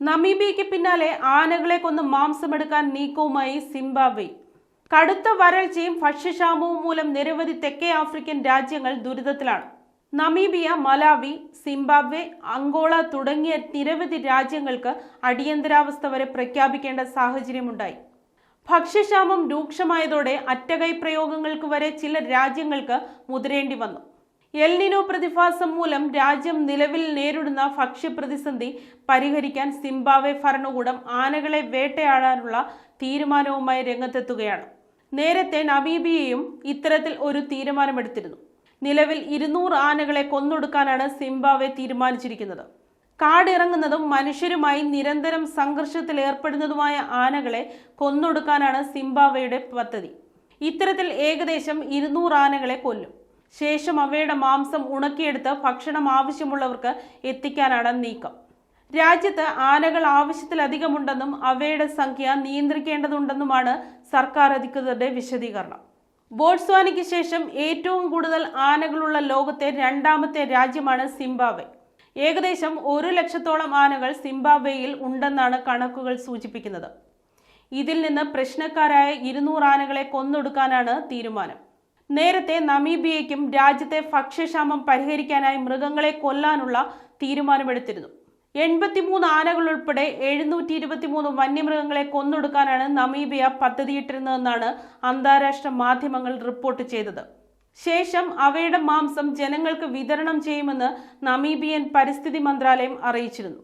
നമീബിയയ്ക്ക് പിന്നാലെ ആനകളെ കൊന്ന് മാംസമെടുക്കാൻ നീക്കവുമായി സിംബാബ്വെ. കടുത്ത വരൾച്ചയും ഭക്ഷ്യക്ഷാമവും മൂലം നിരവധി തെക്കേ ആഫ്രിക്കൻ രാജ്യങ്ങൾ ദുരിതത്തിലാണ്. നമീബിയ, മലാവി, സിംബാബ്വെ, അങ്കോള തുടങ്ങിയ നിരവധി രാജ്യങ്ങൾക്ക് അടിയന്തരാവസ്ഥ വരെ പ്രഖ്യാപിക്കേണ്ട സാഹചര്യമുണ്ടായി. ഭക്ഷ്യക്ഷാമം രൂക്ഷമായതോടെ അറ്റകൈ പ്രയോഗങ്ങൾക്ക് വരെ ചില രാജ്യങ്ങൾക്ക് മുതിരേണ്ടി വന്നു. എൽ നിനോ പ്രതിഭാസം മൂലം രാജ്യം നിലവിൽ നേരിടുന്ന ഭക്ഷ്യപ്രതിസന്ധി പരിഹരിക്കാൻ സിംബാബ്വെ ഭരണകൂടം ആനകളെ വേട്ടയാടാനുള്ള തീരുമാനവുമായി രംഗത്തെത്തുകയാണ്. നേരത്തെ നമീബിയയും ഇത്തരത്തിൽ ഒരു തീരുമാനമെടുത്തിരുന്നു. നിലവിൽ 200 ആനകളെ കൊന്നൊടുക്കാനാണ് സിംബാബ്വെ തീരുമാനിച്ചിരിക്കുന്നത്. കാടിറങ്ങുന്നതും മനുഷ്യരുമായി നിരന്തരം സംഘർഷത്തിൽ ഏർപ്പെടുന്നതുമായ ആനകളെ കൊന്നൊടുക്കാനാണ് സിംബാബ്വെയുടെ പദ്ധതി. ഇത്തരത്തിൽ ഏകദേശം 200 ആനകളെ കൊല്ലും. ശേഷം അവയുടെ മാംസം ഉണക്കിയെടുത്ത് ഭക്ഷണം ആവശ്യമുള്ളവർക്ക് എത്തിക്കാനാണ് നീക്കം. രാജ്യത്ത് ആനകൾ ആവശ്യത്തിലധികമുണ്ടെന്നും അവയുടെ സംഖ്യ നിയന്ത്രിക്കേണ്ടതുണ്ടെന്നുമാണ് സർക്കാർ അധികൃതരുടെ വിശദീകരണം. ബോട്സ്വാനയ്ക്ക് ശേഷം ഏറ്റവും കൂടുതൽ ആനകളുള്ള ലോകത്തെ 2ാമത്തെ രാജ്യമാണ് സിംബാബ്വെ. ഏകദേശം 1 ലക്ഷത്തോളം ആനകൾ സിംബാബ്വെയിൽ ഉണ്ടെന്നാണ് കണക്കുകൾ സൂചിപ്പിക്കുന്നത്. ഇതിൽ നിന്ന് പ്രശ്നക്കാരായ 200 ആനകളെ കൊന്നൊടുക്കാനാണ് തീരുമാനം. നേരത്തെ നമീബിയയ്ക്കും രാജ്യത്തെ ഭക്ഷ്യക്ഷാമം പരിഹരിക്കാനായി മൃഗങ്ങളെ കൊല്ലാനുള്ള തീരുമാനമെടുത്തിരുന്നു. 83 ആനകൾ ഉൾപ്പെടെ 723 വന്യമൃഗങ്ങളെ കൊന്നൊടുക്കാനാണ് നമീബിയ പദ്ധതിയിട്ടിരുന്നതെന്നാണ് അന്താരാഷ്ട്ര മാധ്യമങ്ങൾ റിപ്പോർട്ട് ചെയ്തത്. ശേഷം അവയുടെ മാംസം ജനങ്ങൾക്ക് വിതരണം ചെയ്യുമെന്ന് നമീബിയൻ പരിസ്ഥിതി മന്ത്രാലയം അറിയിച്ചിരുന്നു.